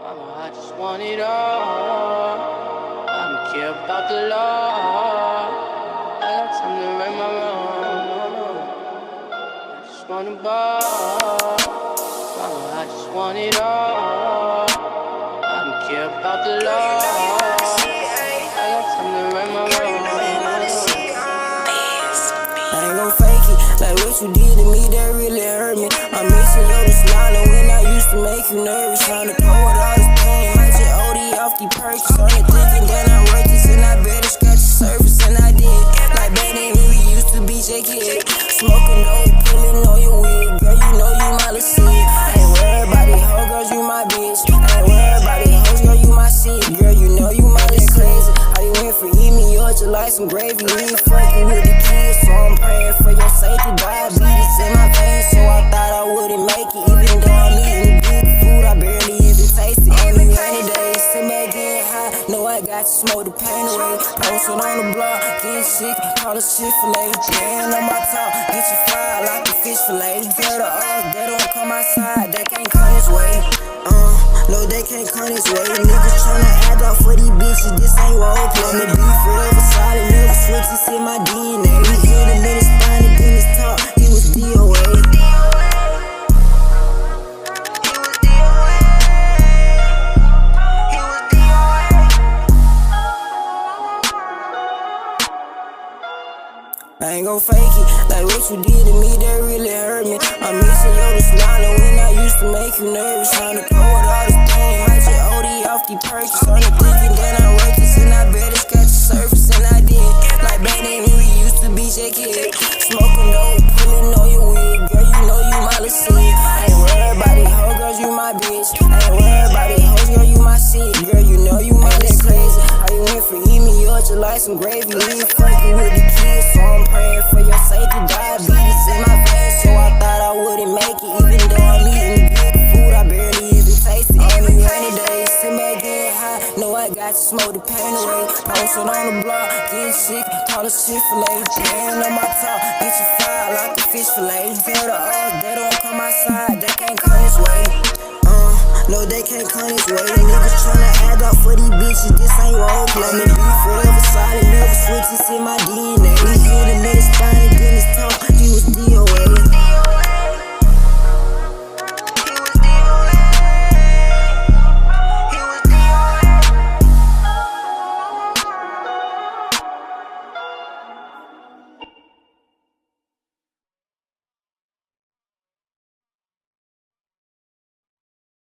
I just want it all. I don't care about the law. I got time to right my wrong. I just want a ball. I just want it all. I don't care about the law. I got time to right my wrong. I ain't gon' fake it, like what you did to me, that really hurt me. I'm missing your smiling when I used to make you nervous. Trying to cope with all this pain, might just OD off the perks. Only thinking that I'm righteous and I better scratch the surface, and I did. Like back then when we used to be J-Kid, smoking dope, pulling on your wig. Girl, you know you my little seed. I ain't worried about these hoes, girl, you my bitch. I ain't worried about these hoes, girl, you my seed. Girl, you know you my little crazy. How you went for eating yours just like some gravy. You ain't fucking with the kids, so I'm praying for your safety. Diabetes in my veins, so I thought I wouldn't make it. Even though I'm eating good food, I barely even taste it. Only rainy days, sit back getting high. Know I got to smoke the pain away. Posted on the block, getting sick, call it Chick-fil-A. Laying on my top, get you fried like a fish fillet. Girl, the odds, they don't come outside, they can't come this way. No, they can't come this way. Niggas tryna act off for these bitches, this ain't role play. I'ma be forever solid, never switch, it's in my DNA. We hit a minute, spine, and then it's talk, he was DOA. I ain't gon' fake it, like what you did to me, that really hurt me. I'm missing your smiling when I used to make you nervous. Trying to cope with all this pain, might just OD off the perks. Only thinking that I'm righteous and I better scratch the surface, and I did. Like back then when we used to be J-Kid, smoking dope, pulling on your wig. Girl, you know you my little seed. I ain't worried about these hoes, girl, you my bitch. I ain't worried about these hoes, girl, you my seed. Girl, you know you my little crazy. How you went for eating yours just like some gravy. You ain't fucking with the kids, so I'm praying for your safety. Diabetes in my veins, so I thought I wouldn't make it. Even though I'm eating good food, I barely even taste it. Only rainy days, sit back getting high. Know I got to smoke the pain away. Posted on the block, getting sick, call it Chick-fil-A. Laying on my top, get you fried like a fish fillet. Girl, the odds, they don't come outside, they can't come this way. No, they can't come this way. Niggas tryna act off for these bitches, this ain't role play. I'ma be forever solid, never switch, it's in my DNA. We hit a minute, spine, and then it's talk, he was DOA.